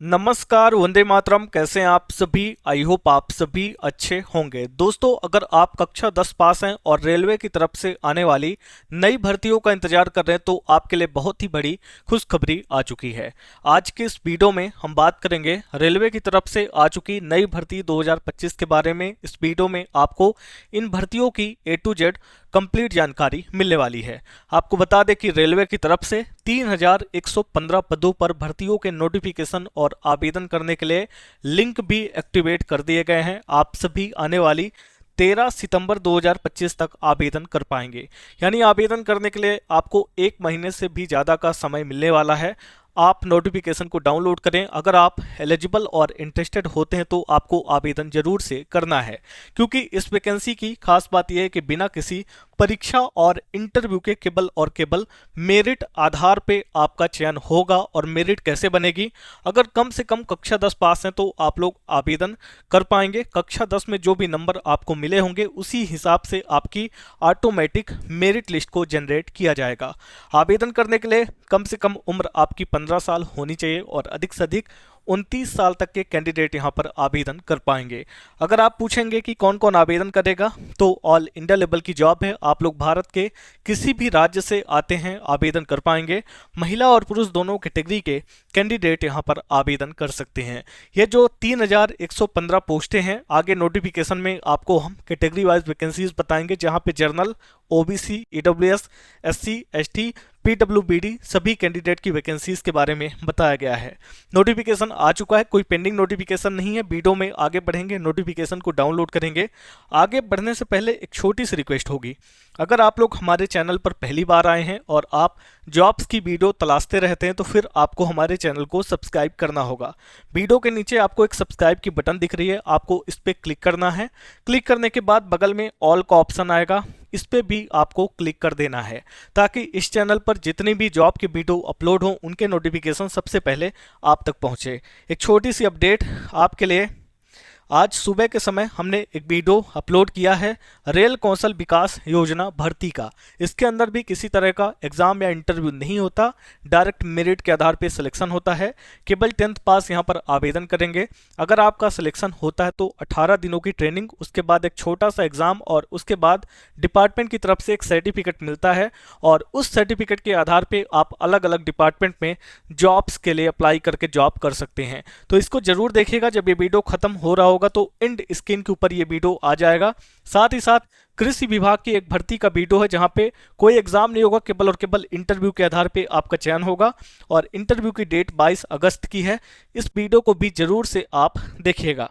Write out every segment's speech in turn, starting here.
नमस्कार, वंदे मातरम। कैसे हैं आप सभी? आई होप आप सभी अच्छे होंगे। दोस्तों, अगर आप कक्षा 10 पास हैं और रेलवे की तरफ से आने वाली नई भर्तियों का इंतजार कर रहे हैं तो आपके लिए बहुत ही बड़ी खुशखबरी आ चुकी है। आज के इस वीडियो में हम बात करेंगे रेलवे की तरफ से आ चुकी नई भर्ती 2025 के बारे में। इस वीडियो में आपको इन भर्तियों की A to Z कंप्लीट जानकारी मिलने वाली है। आपको बता दें कि रेलवे की तरफ से 3115 पदों पर भर्तियों के नोटिफिकेशन और आवेदन करने के लिए लिंक भी एक्टिवेट कर दिए गए हैं। आप सभी आने वाली 13 सितंबर 2025 तक आवेदन कर पाएंगे। यानी आवेदन करने के लिए आपको 1 महीने से भी ज़्यादा का समय मिलने वाला है। आप नोटिफिकेशन को डाउनलोड करें। अगर आप एलिजिबल और इंटरेस्टेड होते हैं तो आपको आवेदन जरूर से करना है, क्योंकि इस वैकेंसी की खास बात यह है कि बिना किसी परीक्षा और इंटरव्यू के केवल मेरिट आधार पे आपका चयन होगा। और मेरिट कैसे बनेगी? अगर कम से कम कक्षा 10 पास हैं तो आप लोग आवेदन कर पाएंगे। कक्षा 10 में जो भी नंबर आपको मिले होंगे उसी हिसाब से आपकी ऑटोमेटिक मेरिट लिस्ट को जनरेट किया जाएगा। आवेदन करने के लिए कम से कम उम्र आपकी 15 साल होनी चाहिए और अधिक से अधिक 29 साल तक के कैंडिडेट यहां पर आवेदन कर पाएंगे। अगर आप पूछेंगे कि कौन कौन आवेदन करेगा, तो ऑल इंडिया लेवल की जॉब है। आप लोग भारत के किसी भी राज्य से आते हैं आवेदन कर पाएंगे। महिला और पुरुष दोनों कैटेगरी के कैंडिडेट यहां पर आवेदन कर सकते हैं। ये जो 3115 पोस्टें हैं, आगे नोटिफिकेशन में आपको हम कैटेगरी वाइज वैकेंसीज बताएंगे, जहां पे journal, OBC, EWS, SC, ST, PWBD सभी कैंडिडेट की वैकेंसीज के बारे में बताया गया है। नोटिफिकेशन आ चुका है, कोई पेंडिंग नोटिफिकेशन नहीं है। वीडियो में आगे बढ़ेंगे, नोटिफिकेशन को डाउनलोड करेंगे। आगे बढ़ने से पहले एक छोटी सी रिक्वेस्ट होगी। अगर आप लोग हमारे चैनल पर पहली बार आए हैं और आप जॉब्स की वीडियो तलाशते रहते हैं तो फिर आपको हमारे चैनल को सब्सक्राइब करना होगा। वीडियो के नीचे आपको एक सब्सक्राइब की बटन दिख रही है, आपको इस पर क्लिक करना है। क्लिक करने के बाद बगल में ऑल का ऑप्शन आएगा, इस पे भी आपको क्लिक कर देना है, ताकि इस चैनल पर जितनी भी जॉब की वीडियो अपलोड हो उनके नोटिफिकेशन सबसे पहले आप तक पहुंचे। एक छोटी सी अपडेट आपके लिए, आज सुबह के समय हमने एक वीडियो अपलोड किया है रेल कौशल विकास योजना भर्ती का। इसके अंदर भी किसी तरह का एग्जाम या इंटरव्यू नहीं होता, डायरेक्ट मेरिट के आधार पे सिलेक्शन होता है। केवल 10th पास यहां पर आवेदन करेंगे। अगर आपका सिलेक्शन होता है तो 18 दिनों की ट्रेनिंग, उसके बाद एक छोटा सा एग्जाम और उसके बाद डिपार्टमेंट की तरफ से एक सर्टिफिकेट मिलता है। और उस सर्टिफिकेट के आधार पर आप अलग अलग डिपार्टमेंट में जॉब्स के लिए अप्लाई करके जॉब कर सकते हैं। तो इसको जरूर देखिएगा। जब ये वीडियो खत्म हो रहा होगा तो एंड स्क्रीन के ऊपर ये वीडियो आ जाएगा। साथ ही साथ कृषि विभाग की एक भर्ती का वीडियो है, जहां पे कोई एग्जाम नहीं होगा, केवल और केवल इंटरव्यू के आधार पे आपका चयन होगा। और इंटरव्यू की डेट 22 अगस्त की है। इस वीडियो को भी जरूर से आप देखिएगा।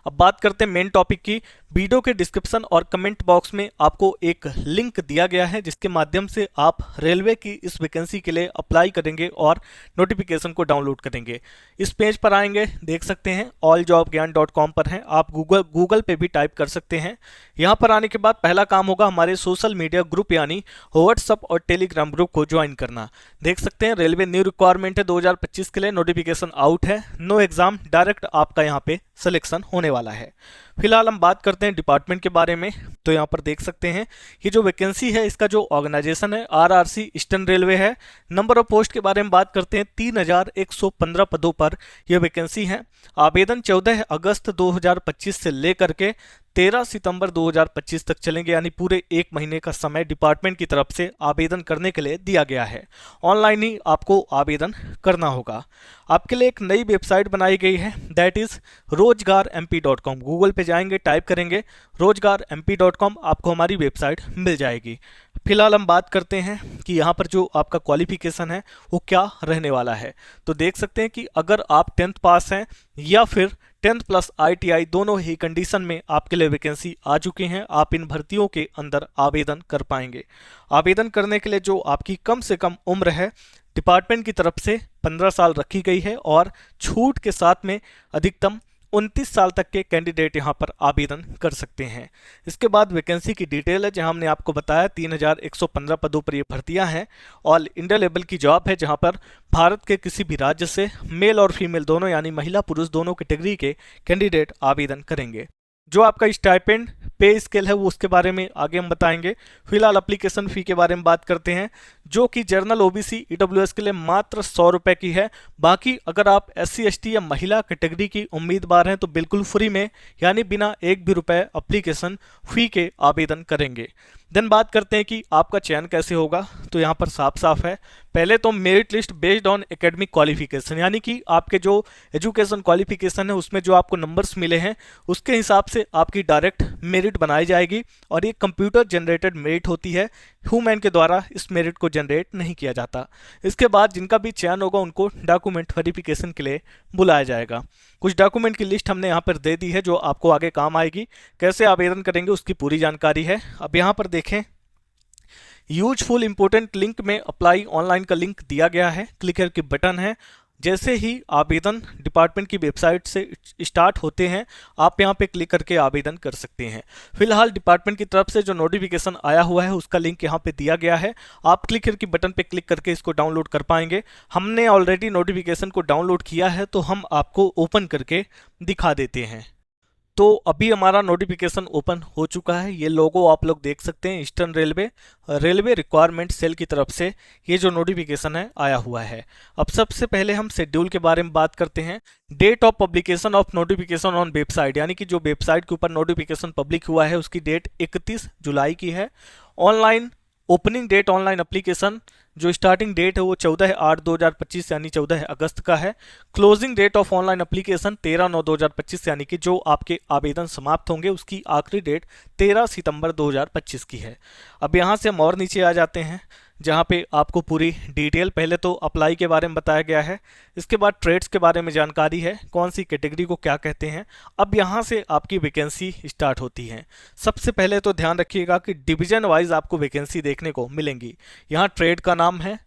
अब बात करते हैं मेन टॉपिक की। वीडियो के डिस्क्रिप्शन और कमेंट बॉक्स में आपको एक लिंक दिया गया है, जिसके माध्यम से आप रेलवे की इस वैकेंसी के लिए अप्लाई करेंगे और नोटिफिकेशन को डाउनलोड करेंगे। इस पेज पर आएंगे, देख सकते हैं alljobgyan.com पर हैं। आप गूगल पे भी टाइप कर सकते हैं। यहाँ पर आने के बाद पहला काम होगा हमारे सोशल मीडिया ग्रुप यानी व्हाट्सअप और टेलीग्राम ग्रुप को ज्वाइन करना। देख सकते हैं रेलवे न्यू रिक्वायरमेंट है 2025 के लिए, नोटिफिकेशन आउट है, नो एग्जाम, डायरेक्ट आपका यहाँ पे सिलेक्शन होने वाला है। फिलहाल हम बात करते हैं डिपार्टमेंट के बारे में। तो यहाँ पर देख सकते हैं ये जो वैकेंसी है, इसका जो ऑर्गेनाइजेशन है RRC ईस्टर्न रेलवे है। नंबर ऑफ पोस्ट के बारे में बात करते हैं, 3115 पदों पर यह वैकेंसी है। आवेदन 14 अगस्त 2025 से लेकर के 13 सितंबर 2025 तक चलेंगे, यानी पूरे 1 महीने का समय डिपार्टमेंट की तरफ से आवेदन करने के लिए दिया गया है। ऑनलाइन ही आपको आवेदन करना होगा। आपके लिए एक नई वेबसाइट बनाई गई है, दैट इज rozgarmp.com। गूगल पे जाएंगे, टाइप करेंगे rozgarmp.com, आपको हमारी वेबसाइट मिल जाएगी। फिलहाल हम बात करते हैं कि यहाँ पर जो आपका क्वालिफिकेशन है वो क्या रहने वाला है। तो देख सकते हैं कि अगर आप 10th पास हैं या फिर 10th प्लस ITI दोनों ही कंडीशन में आपके लिए वैकेंसी आ चुकी हैं, आप इन भर्तियों के अंदर आवेदन कर पाएंगे। आवेदन करने के लिए जो आपकी कम से कम उम्र है डिपार्टमेंट की तरफ से 15 साल रखी गई है, और छूट के साथ में अधिकतम 29 साल तक के कैंडिडेट यहां पर आवेदन कर सकते हैं। इसके बाद वैकेंसी की डिटेल है, जहां हमने आपको बताया 3115 पदों पर ये भर्तियां हैं। ऑल इंडिया लेवल की जॉब है, जहां पर भारत के किसी भी राज्य से मेल और फीमेल दोनों यानी महिला पुरुष दोनों कैटेगरी के कैंडिडेट आवेदन करेंगे। जो आपका स्टाइपेंड पे स्केल है वो उसके बारे में आगे हम बताएंगे। फिलहाल एप्लीकेशन फ़ी के बारे में बात करते हैं, जो कि जर्नल ओबीसी ईडब्ल्यूएस के लिए मात्र 100 रुपये की है। बाकी अगर आप एससी एसटी या महिला कैटेगरी की उम्मीदवार हैं तो बिल्कुल फ्री में, यानी बिना एक भी रुपए एप्लीकेशन फ़ी के आवेदन करेंगे। देन बात करते हैं कि आपका चयन कैसे होगा, तो यहाँ पर साफ साफ है। पहले तो merit list based on academic qualification, यानी कि आपके जो एजुकेशन क्वालिफिकेशन है उसमें जो आपको नंबर्स मिले हैं उसके हिसाब से आपकी डायरेक्ट मेरिट बनाई जाएगी, और ये कंप्यूटर जनरेटेड मेरिट होती है, ह्यूमन के द्वारा इस मेरिट को जनरेट नहीं किया जाता। इसके बाद जिनका भी चयन होगा उनको डॉक्यूमेंट वेरिफिकेशन के लिए बुलाया जाएगा। कुछ डॉक्यूमेंट की लिस्ट हमने यहाँ पर दे दी है जो आपको आगे काम आएगी। कैसे आवेदन करेंगे उसकी पूरी जानकारी है। अब यहाँ पर देखें, यूजफुल इंपोर्टेंट लिंक में अप्लाई ऑनलाइन का लिंक दिया गया है, क्लिक हियर की बटन है। जैसे ही आवेदन डिपार्टमेंट की वेबसाइट से स्टार्ट होते हैं आप यहां पे क्लिक करके आवेदन कर सकते हैं। फिलहाल डिपार्टमेंट की तरफ से जो नोटिफिकेशन आया हुआ है उसका लिंक यहां पे दिया गया है, आप क्लिक हियर की बटन पे क्लिक करके इसको डाउनलोड कर पाएंगे। हमने ऑलरेडी नोटिफिकेशन को डाउनलोड किया है तो हम आपको ओपन करके दिखा देते हैं। तो अभी हमारा नोटिफिकेशन ओपन हो चुका है, ये लोगो आप लोग देख सकते हैं, ईस्टर्न रेलवे रिक्वायरमेंट सेल की तरफ से ये जो नोटिफिकेशन है आया हुआ है। अब सबसे पहले हम शेड्यूल के बारे में बात करते हैं। Date of publication of notification on website, यानी कि जो वेबसाइट के ऊपर नोटिफिकेशन पब्लिक हुआ है उसकी डेट 31 जुलाई की है। Online opening date online application जो स्टार्टिंग डेट है वो 14/8/2025 यानी 14 अगस्त का है। Closing date of online application 13/9/2025 यानी कि जो आपके आवेदन समाप्त होंगे उसकी आखिरी डेट 13 सितंबर 2025 की है। अब यहाँ से हम और नीचे आ जाते हैं जहाँ पे आपको पूरी डिटेल, पहले तो अप्लाई के बारे में बताया गया है, इसके बाद ट्रेड्स के बारे में जानकारी है, कौन सी कैटेगरी को क्या कहते हैं। अब यहाँ से आपकी वैकेंसी स्टार्ट होती है। सबसे पहले तो ध्यान रखिएगा कि डिवीजन वाइज आपको वैकेंसी देखने को मिलेंगी। यहाँ ट्रेड का नाम है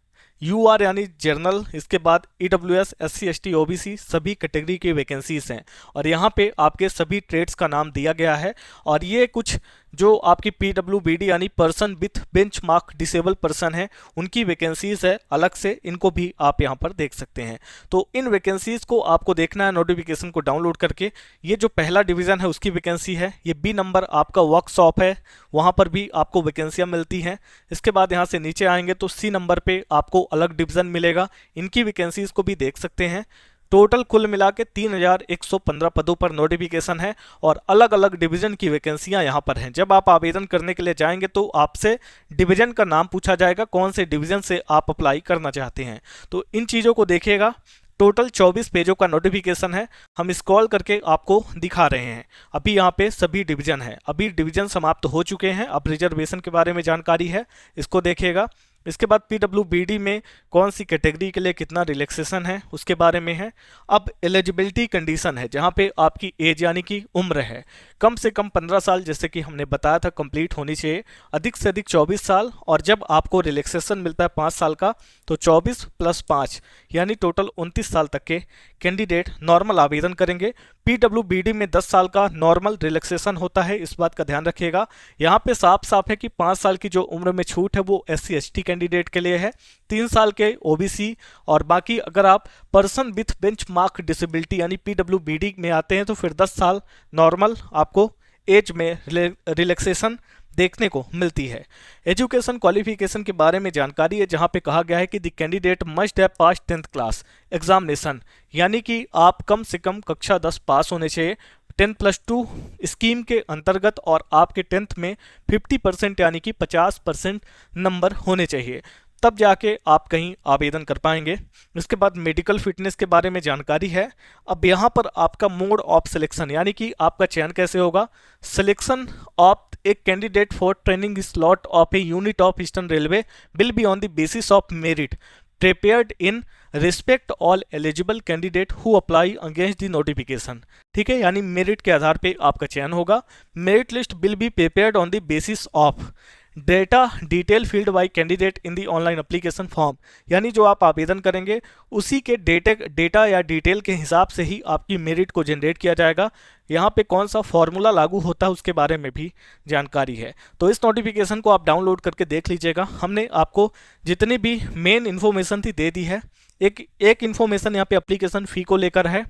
यूआर यानी जर्नल, इसके बाद ईडब्ल्यूएस एससी एसटी ओबीसी सभी कैटेगरी की वैकेंसीज हैं, और यहाँ पे आपके सभी ट्रेड्स का नाम दिया गया है। और ये कुछ जो आपकी पीडब्ल्यूबीडी यानी person with bench mark disable person है उनकी वैकेंसीज है अलग से, इनको भी आप यहाँ पर देख सकते हैं। तो इन वैकेंसीज को आपको देखना है नोटिफिकेशन को डाउनलोड करके। ये जो पहला डिवीजन है उसकी वैकेंसी है, ये बी नंबर आपका वर्कशॉप है, वहाँ पर भी आपको वैकेंसियाँ मिलती हैं। इसके बाद यहाँ से नीचे आएंगे तो सी नंबर पे आपको अलग डिवीजन मिलेगा, इनकी वैकेंसीज को भी देख सकते हैं। टोटल कुल मिला के 3115 पदों पर नोटिफिकेशन है और अलग अलग डिवीजन की वैकेंसियां यहां पर हैं। जब आप आवेदन करने के लिए जाएंगे तो आपसे डिवीजन का नाम पूछा जाएगा, कौन से डिवीजन से आप अप्लाई करना चाहते हैं। तो इन चीज़ों को देखिएगा। टोटल 24 पेजों का नोटिफिकेशन है, हम स्क्रॉल करके आपको दिखा रहे हैं। अभी यहाँ पे सभी डिवीजन है, अभी डिवीजन समाप्त हो चुके हैं। अब रिजर्वेशन के बारे में जानकारी है, इसको देखिएगा। इसके बाद पीडब्ल्यूबीडी में कौन सी कैटेगरी के लिए कितना रिलैक्सेशन है उसके बारे में है। अब एलिजिबिलिटी कंडीशन है जहाँ पे आपकी एज यानी कि उम्र है, कम से कम 15 साल जैसे कि हमने बताया था कंप्लीट होनी चाहिए, अधिक से अधिक 24 साल, और जब आपको रिलैक्सेशन मिलता है 5 साल का तो 24 + 5 यानी टोटल 29 साल तक के कैंडिडेट नॉर्मल आवेदन करेंगे। पीडब्ल्यूबीडी में 10 साल का नॉर्मल रिलैक्सेशन होता है, इस बात का ध्यान रखिएगा। यहाँ पे साफ साफ है कि 5 साल की जो उम्र में छूट है वो एससी एसटी कैंडिडेट के लिए है, 3 साल के ओबीसी, और बाकी अगर आप person with bench mark disability यानी पीडब्ल्यूबीडी में आते हैं तो फिर 10 साल नॉर्मल आपको एज में रिलैक्सेशन देखने को मिलती है। एजुकेशन क्वालिफिकेशन के बारे में जानकारी है जहां पे कहा गया है कि the candidate must have pass 10th class examination, यानी कि आप कम से कम कक्षा 10 पास होने चाहिए 10+2 स्कीम के अंतर्गत, और आपके 10th में 50% यानी कि 50% नंबर होने चाहिए, तब जाके आप कहीं आवेदन कर पाएंगे। इसके बाद मेडिकल फिटनेस के बारे में जानकारी है। अब यहाँ पर आपका मोड ऑफ सिलेक्शन यानी कि आपका चयन कैसे होगा। Selection of a candidate for training slot of a unit of eastern railway will be on the basis of merit prepared in respect all eligible candidate who apply against the notification। ठीक है, यानी merit के आधार पे आपका चयन होगा। Merit list will be prepared on the basis of data detail field bye candidate in the online application form, यानी जो आप आवेदन करेंगे उसी के डेटा या डिटेल के हिसाब से ही आपकी मेरिट को जनरेट किया जाएगा। यहाँ पे कौन सा फॉर्मूला लागू होता है उसके बारे में भी जानकारी है। तो इस नोटिफिकेशन को आप डाउनलोड करके देख लीजिएगा। हमने आपको जितनी भी मेन इन्फॉर्मेशन थी दे दी है। एक इन्फॉर्मेशन यहाँ पे एप्लीकेशन फ़ी को लेकर है।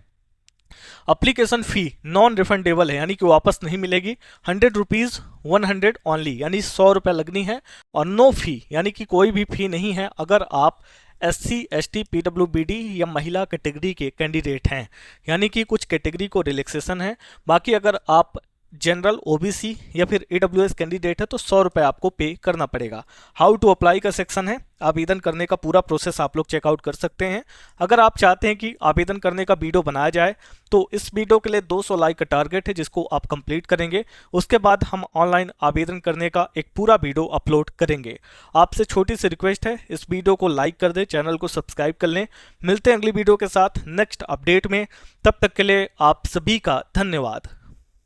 अप्लीकेशन फी नॉन रिफंडेबल है, यानी कि वापस नहीं मिलेगी। 100 रुपीज 100 ओनली, यानी 100 रुपये लगनी है। और नो फी, यानी कि कोई भी फी नहीं है अगर आप SC ST PWBD या महिला कैटेगरी के कैंडिडेट हैं, यानी कि कुछ कैटेगरी को रिलैक्सेशन है। बाकी अगर आप जनरल OBC या फिर AWS कैंडिडेट है तो 100 रुपये आपको पे करना पड़ेगा। हाउ टू अप्लाई का सेक्शन है, आवेदन करने का पूरा प्रोसेस आप लोग चेकआउट कर सकते हैं। अगर आप चाहते हैं कि आवेदन करने का वीडियो बनाया जाए तो इस वीडियो के लिए 200 लाइक का टारगेट है, जिसको आप कंप्लीट करेंगे। उसके बाद हम ऑनलाइन आवेदन करने का एक पूरा वीडियो अपलोड करेंगे। आपसे छोटी सी रिक्वेस्ट है, इस वीडियो को लाइक कर दें, चैनल को सब्सक्राइब कर लें। मिलते हैं अगली वीडियो के साथ नेक्स्ट अपडेट में, तब तक के लिए आप सभी का धन्यवाद।